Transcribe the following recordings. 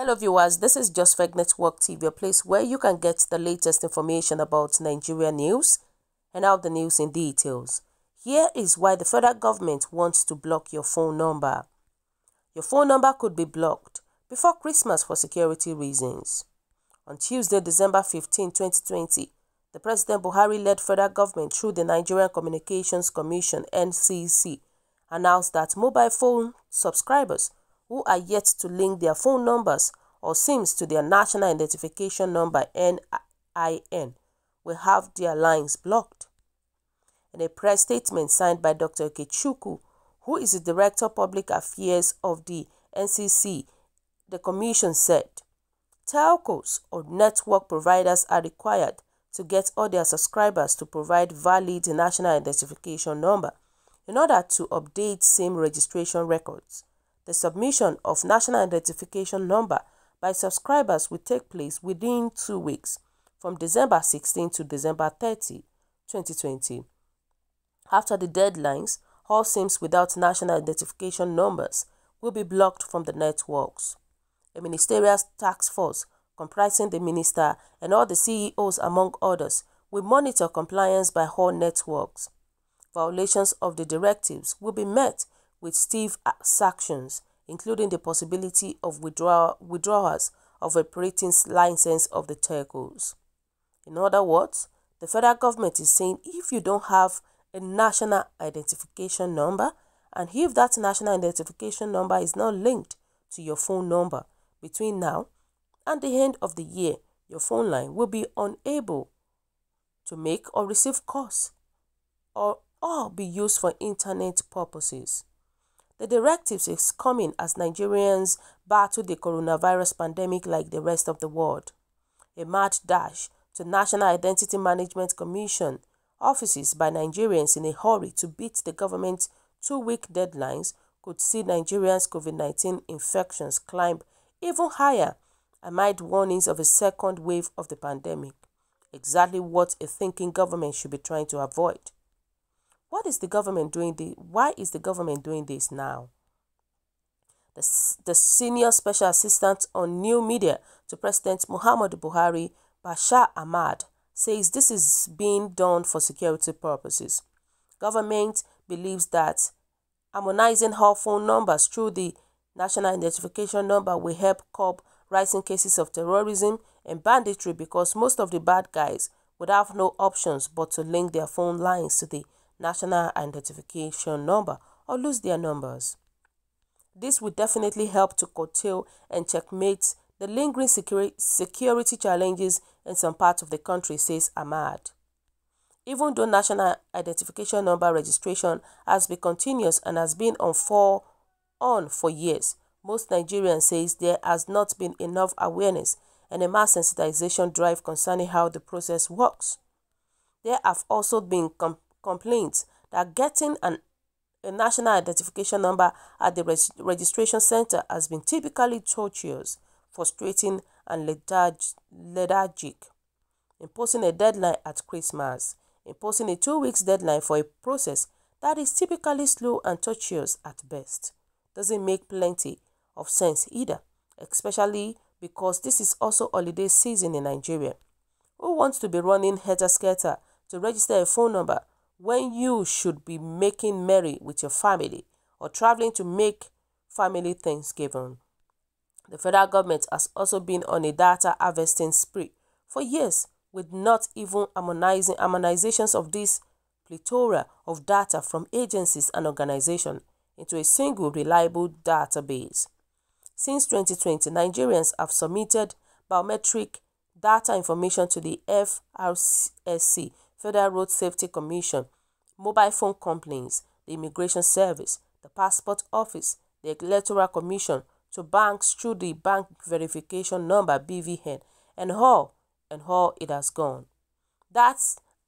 Hello viewers, this is Just Fake Network TV, a place where you can get the latest information about Nigeria news and out the news in details. Here is why the federal government wants to block your phone number. Your phone number could be blocked before Christmas for security reasons. On Tuesday, December 15, 2020, the President Buhari-led federal government through the Nigerian Communications Commission (NCC) announced that mobile phone subscribers who are yet to link their phone numbers or SIMs to their National Identification Number (NIN) will have their lines blocked. In a press statement signed by Dr. Okechukwu, who is the Director of Public Affairs of the NCC, the Commission said, telcos or network providers are required to get all their subscribers to provide valid National Identification Number in order to update SIM registration records. The submission of National Identification Number by subscribers will take place within 2 weeks, from December 16 to December 30, 2020. After the deadlines, all SIMs without National Identification Numbers will be blocked from the networks. A ministerial task force comprising the minister and all the CEOs, among others, will monitor compliance by all networks. Violations of the directives will be met with stiff sanctions, including the possibility of withdrawals of operating license of the telcos. In other words, the federal government is saying if you don't have a national identification number, and if that national identification number is not linked to your phone number between now and the end of the year, your phone line will be unable to make or receive calls or be used for internet purposes. The directives is coming as Nigerians battle the coronavirus pandemic like the rest of the world. A mad dash to National Identity Management Commission offices by Nigerians in a hurry to beat the government's 2-week deadlines could see Nigerians' COVID-19 infections climb even higher amid warnings of a second wave of the pandemic. Exactly what a thinking government should be trying to avoid. Why is the government doing this now? The senior special assistant on new media to President Muhammadu Buhari, Bashir Ahmad, says this is being done for security purposes. Government believes that harmonizing all phone numbers through the National Identification Number will help curb rising cases of terrorism and banditry, because most of the bad guys would have no options but to link their phone lines to the National Identification Number or lose their numbers. This would definitely help to curtail and checkmate the lingering security challenges in some parts of the country, says Ahmad. Even though National Identification Number registration has been continuous and has been on for years, most Nigerians says there has not been enough awareness and a mass sensitization drive concerning how the process works. There have also been complaints that getting a national identification number at the registration center has been typically tortuous, frustrating and lethargic. Imposing a deadline at Christmas, imposing a 2-week deadline for a process that is typically slow and tortuous at best, doesn't make plenty of sense either, especially because this is also holiday season in Nigeria. Who wants to be running helter-skelter to register a phone number when you should be making merry with your family or traveling to make family Thanksgiving? The federal government has also been on a data harvesting spree for years, with not even harmonizations of this plethora of data from agencies and organizations into a single reliable database. Since 2020, Nigerians have submitted biometric data information to the FRSC, Federal Road Safety Commission, mobile phone companies, the Immigration Service, the Passport Office, the Electoral Commission, to banks through the Bank Verification Number (BVN), and all it has gone. That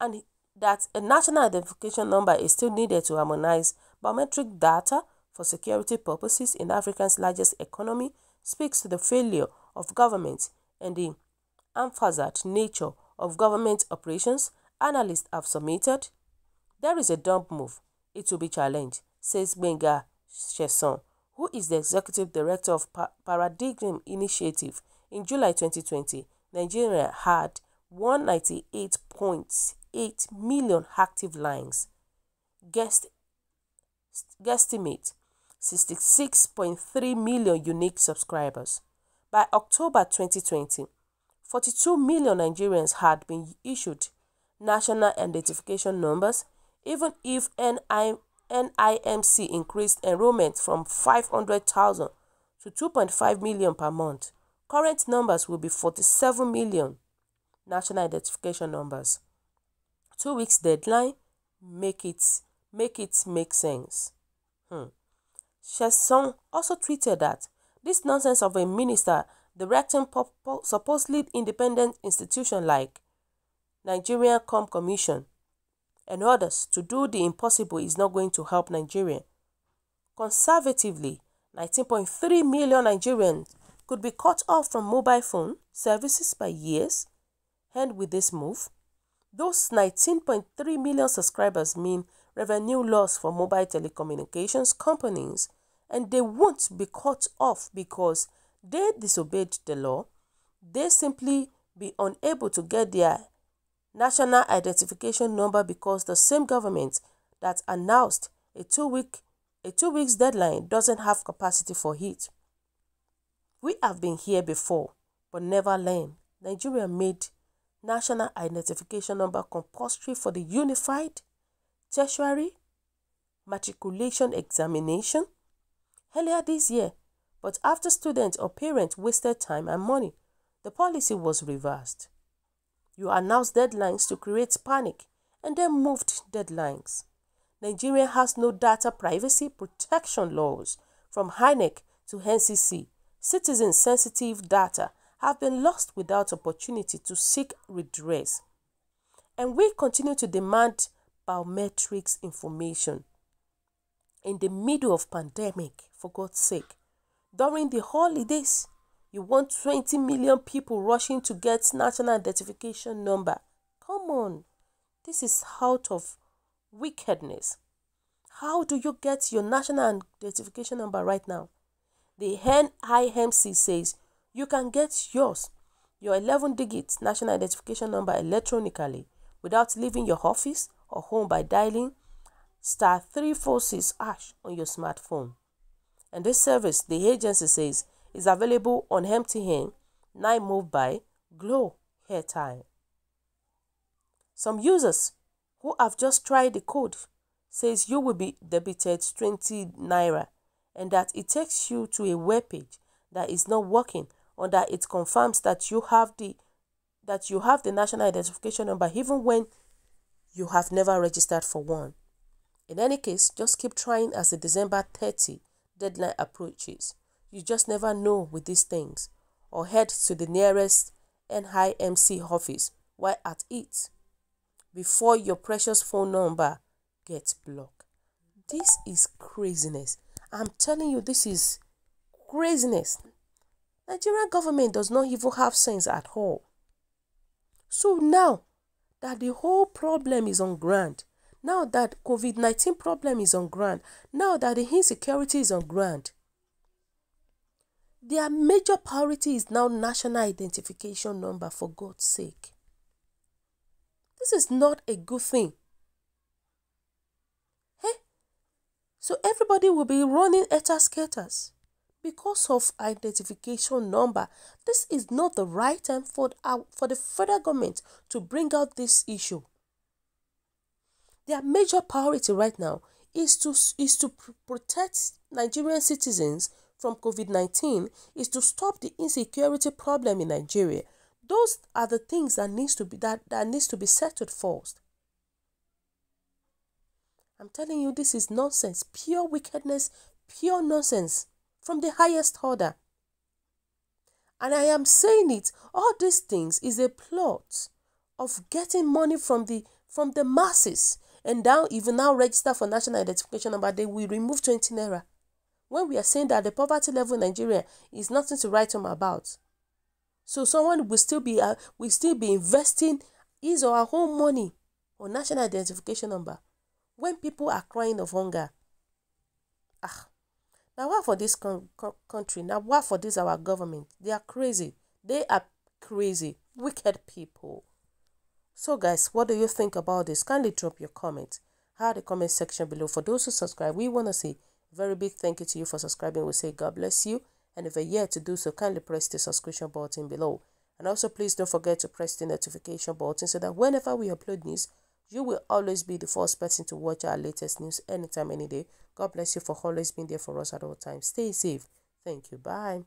a national identification number is still needed to harmonize biometric data for security purposes in Africa's largest economy speaks to the failure of government and the haphazard nature of government operations. Analysts have submitted. There is a dumb move. It will be challenged, says Benga Sheson, who is the executive director of Paradigm Initiative. In July 2020, Nigeria had 198.8 million active lines. Guesstimate 66.3 million unique subscribers. By October 2020, 42 million Nigerians had been issued national identification numbers. Even if NIMC increased enrollment from 500,000 to 2.5 million per month, current numbers will be 47 million national identification numbers. 2 weeks deadline, make sense. ss0ÇK also tweeted that this nonsense of a minister directing supposedly independent institutions like Nigerian Commission and others to do the impossible is not going to help Nigeria. Conservatively, 19.3 million Nigerians could be cut off from mobile phone services by years. And with this move, those 19.3 million subscribers mean revenue loss for mobile telecommunications companies, and they won't be cut off because they disobeyed the law. They simply be unable to get their national identification number because the same government that announced a two weeks deadline doesn't have capacity for it. We have been here before, but never learned. Nigeria made national identification number compulsory for the unified tertiary matriculation examination earlier this year, but after students or parents wasted time and money, the policy was reversed. You announced deadlines to create panic and then moved deadlines. Nigeria has no data privacy protection laws. From INEC to NCC, citizen-sensitive data have been lost without opportunity to seek redress. And we continue to demand biometrics information. In the middle of pandemic, for God's sake, during the holidays, you want 20 million people rushing to get national identification number. Come on, this is out of wickedness. How do you get your national identification number right now? The NIMC says you can get your 11-digit national identification number electronically without leaving your office or home by dialing *346# on your smartphone. And this service, the agency says, is available on MTN, 9mobile, Glo, Airtime. Some users who have just tried the code says you will be debited 20 naira and that it takes you to a web page that is not working, or that it confirms that you have the national identification number even when you have never registered for one. In any case, just keep trying as the December 30 deadline approaches. You just never know with these things. Or head to the nearest NIMC office while at it before your precious phone number gets blocked. This is craziness. I'm telling you, this is craziness. Nigerian government does not even have sense at all. So now that the whole problem is on ground, now that COVID-19 problem is on ground, now that the insecurity is on ground, their major priority is now national identification number, for God's sake. This is not a good thing. Hey? So everybody will be running etaskaters because of identification number. This is not the right time for the federal government to bring out this issue. Their major priority right now is to protect Nigerian citizens from COVID-19, is to stop the insecurity problem in Nigeria. Those are the things that needs to be settled first. I'm telling you, this is nonsense, pure wickedness, pure nonsense from the highest order. And I am saying it, all these things is a plot of getting money from the masses. And now, if you now register for national identification number, they will remove 20 naira. When we are saying that the poverty level in Nigeria is nothing to write home about. So someone will still be investing his or her own money on national identification number when people are crying of hunger. Now what for this country? Now what for this our government? They are crazy. They are crazy. Wicked people. So guys, what do you think about this? Kindly drop your comment. The comment section below. For those who subscribe, we want to say a very big thank you to you for subscribing. We say God bless you. And if you're yet to do so, kindly press the subscription button below. And also please don't forget to press the notification button so that whenever we upload news, you will always be the first person to watch our latest news anytime, any day. God bless you for always being there for us at all times. Stay safe. Thank you. Bye.